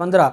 15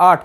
8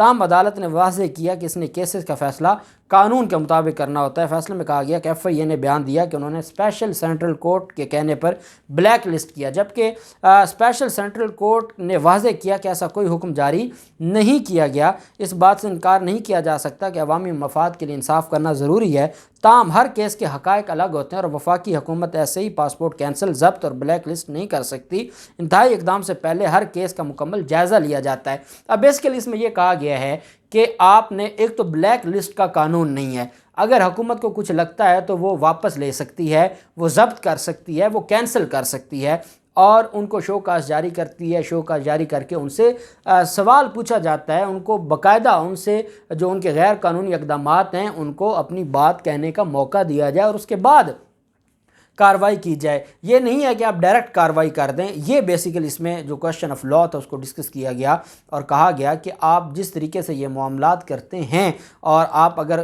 تاہم عدالت نے واضح کیا کہ اس نے کیسز کا فیصلہ قانون کے مطابق کرنا ہوتا ہے۔ فیصلے میں کہا گیا کہ ایف آئی اے نے بیان دیا کہ انہوں نے اسپیشل سینٹرل کورٹ کے کہنے پر بلیک لسٹ کیا، جبکہ اسپیشل سینٹرل کورٹ نے واضح کیا کہ ایسا کوئی حکم جاری نہیں کیا گیا۔ اس بات سے انکار نہیں کیا جا سکتا کہ عوامی مفاد کے لیے انصاف کرنا ضروری ہے، تاہم ہر کیس کے حقائق الگ ہوتے ہیں اور وفاقی حکومت ایسے ہی پاسپورٹ کینسل، ضبط اور بلیک لسٹ نہیں کر سکتی۔ انتہائی اقدام سے پہلے ہر کیس کا مکمل جائزہ لیا جاتا ہے۔ اب بیسیکلی اس میں یہ کہا گیا ہے کہ آپ نے ایک تو بلیک لسٹ کا قانون نہیں ہے، اگر حکومت کو کچھ لگتا ہے تو وہ واپس لے سکتی ہے، وہ ضبط کر سکتی ہے، وہ کینسل کر سکتی ہے اور ان کو شوکاز جاری کرتی ہے۔ شوکاز جاری کر کے ان سے سوال پوچھا جاتا ہے، ان کو باقاعدہ ان سے جو ان کے غیر قانونی اقدامات ہیں ان کو اپنی بات کہنے کا موقع دیا جائے اور اس کے بعد کارروائی کی جائے۔ یہ نہیں ہے کہ آپ ڈائریکٹ کارروائی کر دیں۔ یہ بیسیکلی اس میں جو کوشچن آف لا تھا اس کو ڈسکس کیا گیا اور کہا گیا کہ آپ جس طریقے سے یہ معاملات کرتے ہیں اور آپ اگر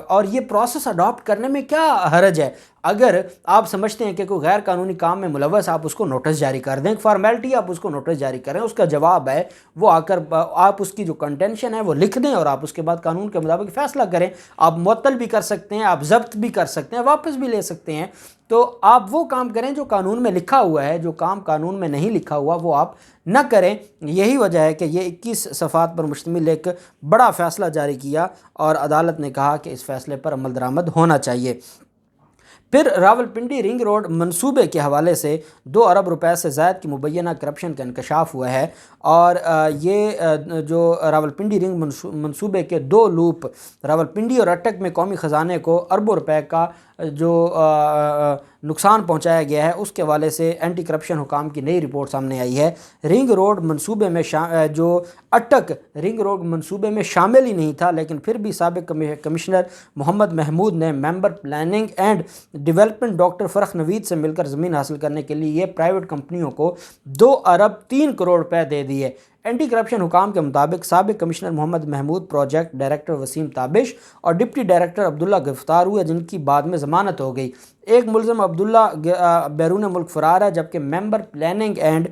اور یہ پروسیس اڈاپٹ کرنے میں کیا حرج ہے، اگر آپ سمجھتے ہیں کہ کوئی غیر قانونی کام میں ملوث، آپ اس کو نوٹس جاری کر دیں، ایک فارمیلٹی آپ اس کو نوٹس جاری کریں، اس کا جواب ہے وہ آ کر آپ اس کی جو کنٹینشن ہے وہ لکھ دیں اور آپ اس کے بعد قانون کے مطابق فیصلہ کریں۔ آپ معطل بھی کر سکتے ہیں، آپ ضبط بھی کر سکتے ہیں، واپس بھی لے سکتے ہیں۔ تو آپ وہ کام کریں جو قانون میں لکھا ہوا ہے، جو کام قانون میں نہیں لکھا ہوا وہ آپ نہ کریں۔ یہی وجہ ہے کہ یہ 21 صفحات پر مشتمل ایک بڑا فیصلہ جاری کیا اور عدالت نے کہا کہ اس فیصلے پر عمل درآمد ہونا چاہیے۔ پھر راولپنڈی رنگ روڈ منصوبے کے حوالے سے 2 ارب روپے سے زائد کی مبینہ کرپشن کا انکشاف ہوا ہے اور یہ جو راولپنڈی رنگ منصوبے کے 2 لوپ راولپنڈی اور اٹک میں قومی خزانے کو اربوں روپے کا جو نقصان پہنچایا گیا ہے اس کے حوالے سے اینٹی کرپشن حکام کی نئی رپورٹ سامنے آئی ہے۔ رنگ روڈ منصوبے میں جو اٹک رنگ روڈ منصوبے میں شامل ہی نہیں تھا، لیکن پھر بھی سابق کمشنر محمد محمود نے member planning and development doctor Farrukh Naveed سے مل کر زمین حاصل کرنے کے لیے یہ پرائیویٹ کمپنیوں کو 2 ارب 3 کروڑ روپے دے دیے۔ اینٹی کرپشن حکام کے مطابق سابق commissioner Muhammad Mahmood, project director Wasim Tabish اور ڈپٹی ڈائریکٹر عبداللہ گرفتار ہوئے، جن کی بعد میں ضمانت ہو گئی۔ ایک ملزم عبداللہ بیرون ملک فرار ہے، جبکہ member planning and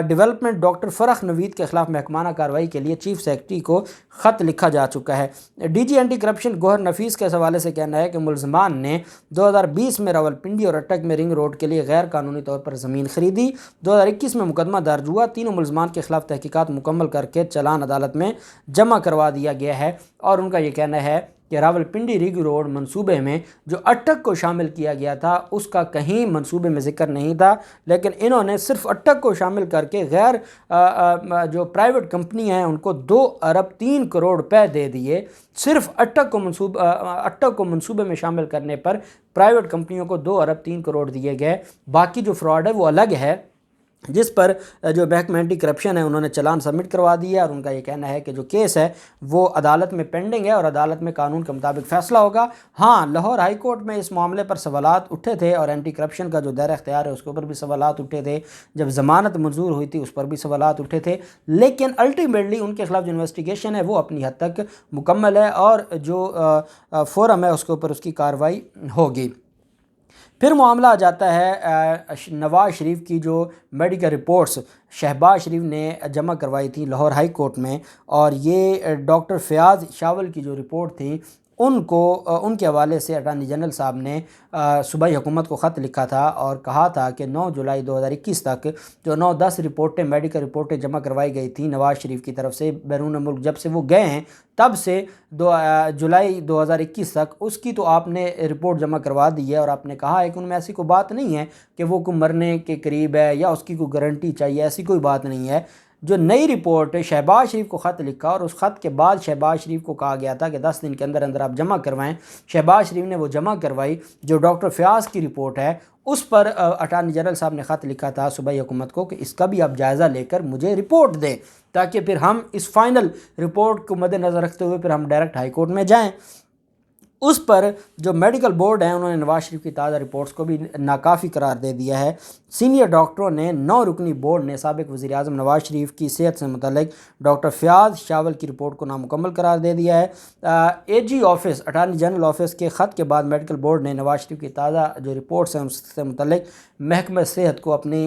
development doctor Farrukh Naveed کے خلاف محکمانہ کارروائی کے لیے چیف سیکرٹری کو خط لکھا جا چکا ہے۔ ڈی جی اینٹی کرپشن گوہر نفیس کے حوالے سے کہنا ہے کہ ملزمان نے 2020 میں راولپنڈی اور اٹک میں رنگ روڈ کے لیے غیر قانونی طور پر زمین خریدی۔ 2021 میں مقدمہ درج ہوا، تینوں ملزمان کے خلاف تحقیقات مکمل کر کے چالان عدالت میں جمع کروا دیا گیا ہے اور ان کا یہ کہنا ہے کہ راولپنڈی رنگ روڈ منصوبے میں جو اٹک کو شامل کیا گیا تھا اس کا کہیں منصوبے میں ذکر نہیں تھا، لیکن انہوں نے صرف اٹک کو شامل کر کے غیر جو پرائیویٹ کمپنی ہیں ان کو 2 ارب 3 کروڑ روپے دے دیے۔ صرف اٹک کو منصوبے میں شامل کرنے پر پرائیویٹ کمپنیوں کو 2 ارب 3 کروڑ دیے گئے۔ باقی جو فراڈ ہے وہ الگ ہے، جس پر جو محکمہ اینٹی کرپشن ہے انہوں نے چلان سبمٹ کروا دیا اور ان کا یہ کہنا ہے کہ جو کیس ہے وہ عدالت میں پینڈنگ ہے اور عدالت میں قانون کے مطابق فیصلہ ہوگا۔ ہاں، لاہور ہائی کورٹ میں اس معاملے پر سوالات اٹھے تھے اور اینٹی کرپشن کا جو دائرہ اختیار ہے اس کے اوپر بھی سوالات اٹھے تھے، جب ضمانت منظور ہوئی تھی اس پر بھی سوالات اٹھے تھے، لیکن الٹیمیٹلی ان کے خلاف جو انویسٹیگیشن ہے وہ اپنی حد تک مکمل ہے اور جو فورم ہے اس کے اوپر اس کی کارروائی ہوگی۔ پھر معاملہ آ جاتا ہے نواز شریف کی جو میڈیکل رپورٹس شہباز شریف نے جمع کروائی تھی لاہور ہائی کورٹ میں، اور یہ ڈاکٹر فیاض شاول کی جو رپورٹ تھی ان کے حوالے سے اٹارنی جنرل صاحب نے صوبائی حکومت کو خط لکھا تھا اور کہا تھا کہ 9 جولائی 2021 تک جو 9-10 رپورٹیں میڈیکل رپورٹیں جمع کروائی گئی تھیں نواز شریف کی طرف سے بیرون ملک جب سے وہ گئے ہیں تب سے 2 جولائی 2021 تک اس کی تو آپ نے رپورٹ جمع کروا دی ہے، اور آپ نے کہا ہے کہ ان میں ایسی کوئی بات نہیں ہے کہ وہ کوئی مرنے کے قریب ہے یا اس کی کوئی گارنٹی چاہیے، ایسی کوئی بات نہیں ہے۔ جو نئی رپورٹ شہباز شریف کو خط لکھا اور اس خط کے بعد شہباز شریف کو کہا گیا تھا کہ 10 دن کے اندر اندر آپ جمع کروائیں، شہباز شریف نے وہ جمع کروائی۔ جو ڈاکٹر فیاض کی رپورٹ ہے اس پر اٹارنی جنرل صاحب نے خط لکھا تھا صوبائی حکومت کو کہ اس کا بھی آپ جائزہ لے کر مجھے رپورٹ دیں، تاکہ پھر ہم اس فائنل رپورٹ کو مد نظر رکھتے ہوئے پھر ہم ڈائریکٹ ہائی کورٹ میں جائیں۔ اس پر جو میڈیکل بورڈ ہیں انہوں نے نواز شریف کی تازہ رپورٹس کو بھی ناکافی قرار دے دیا ہے۔ سینئر ڈاکٹروں نے 9 رکنی بورڈ نے سابق وزیر اعظم نواز شریف کی صحت سے متعلق ڈاکٹر فیاض شاول کی رپورٹ کو نامکمل قرار دے دیا ہے۔ اے جی آفس، اٹارنی جنرل آفس کے خط کے بعد میڈیکل بورڈ نے نواز شریف کی تازہ جو رپورٹس ہیں اس سے متعلق محکمہ صحت کو اپنی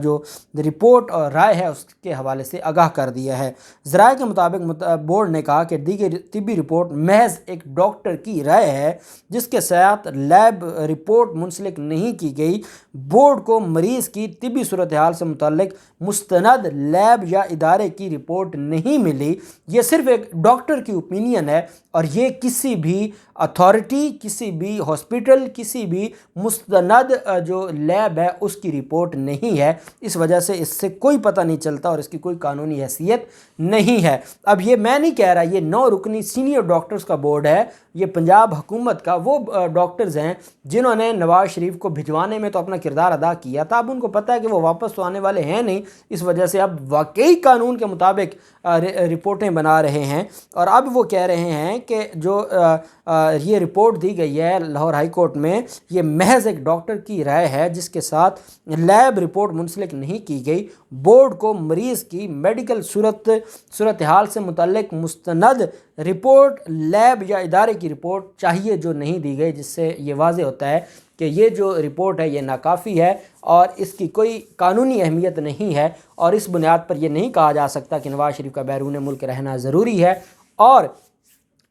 جو رپورٹ اور رائے ہے اس کے حوالے سے آگاہ کر دیا ہے۔ ذرائع کے مطابق بورڈ نے کہا کہ دیگر طبی رپورٹ محض ایک ڈاکٹر کی رائے ہے جس کے ساتھ لیب رپورٹ منسلک نہیں کی گئی۔ بورڈ کو مریض کی طبی صورتحال سے متعلق مستند لیب یا ادارے کی رپورٹ نہیں ملی۔ یہ صرف ایک ڈاکٹر کی اوپینین ہے اور یہ کسی بھی اتھارٹی، کسی بھی ہاسپٹل، کسی بھی مستند جو لیب ہے اس کی رپورٹ نہیں ہے۔ اس وجہ سے اس سے کوئی پتہ نہیں چلتا اور اس کی کوئی قانونی حیثیت نہیں ہے۔ اب یہ میں نہیں کہہ رہا، یہ 9 رکنی سینئر ڈاکٹرز کا بورڈ ہے، یہ پنجاب حکومت کا وہ ڈاکٹرز ہیں جنہوں نے نواز شریف کو بھجوانے میں تو اپنا کردار ادا کیا تھا۔ اب ان کو پتہ ہے کہ وہ واپس تو آنے والے ہیں نہیں، اس وجہ سے اب واقعی قانون کے مطابق رپورٹیں بنا رہے ہیں اور اب وہ کہہ رہے ہیں کہ جو یہ رپورٹ دی گئی ہے لاہور ہائی کورٹ میں، یہ محض ایک ڈاکٹر کی رائے ہے جس کے ساتھ لیب رپورٹ منسلک نہیں کی گئی۔ بورڈ کو مریض کی میڈیکل صورتحال سے متعلق مستند رپورٹ لیب یا ادارے کی رپورٹ چاہیے جو نہیں دی گئی، جس سے یہ واضح ہوتا ہے کہ یہ جو رپورٹ ہے یہ ناکافی ہے اور اس کی کوئی قانونی اہمیت نہیں ہے، اور اس بنیاد پر یہ نہیں کہا جا سکتا کہ نواز شریف کا بیرون ملک رہنا ضروری ہے۔ اور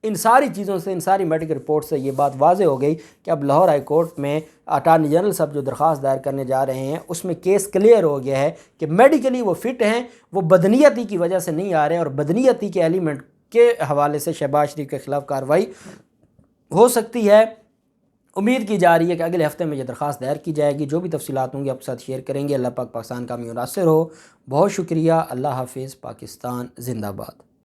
ان ساری چیزوں سے، ان ساری میڈیکل رپورٹ سے یہ بات واضح ہو گئی کہ اب لاہور ہائی کورٹ میں اٹارنی جنرل صاحب جو درخواست دائر کرنے جا رہے ہیں اس میں کیس کلیئر ہو گیا ہے کہ میڈیکلی وہ فٹ ہیں، وہ بدنیتی کی وجہ سے نہیں آ رہے ہیں، اور بدنیتی کے ایلیمنٹ کے حوالے سے شہباز شریف کے خلاف کارروائی ہو سکتی ہے۔ امید کی جا رہی ہے کہ اگلے ہفتے میں یہ درخواست دائر کی جائے گی۔ جو بھی تفصیلات ہوں گی آپ کے ساتھ شیئر کریں گے۔ اللہ پاک پاکستان کا مناصر ہو۔ بہت شکریہ۔ اللہ حافظ۔ پاکستان زندہ باد۔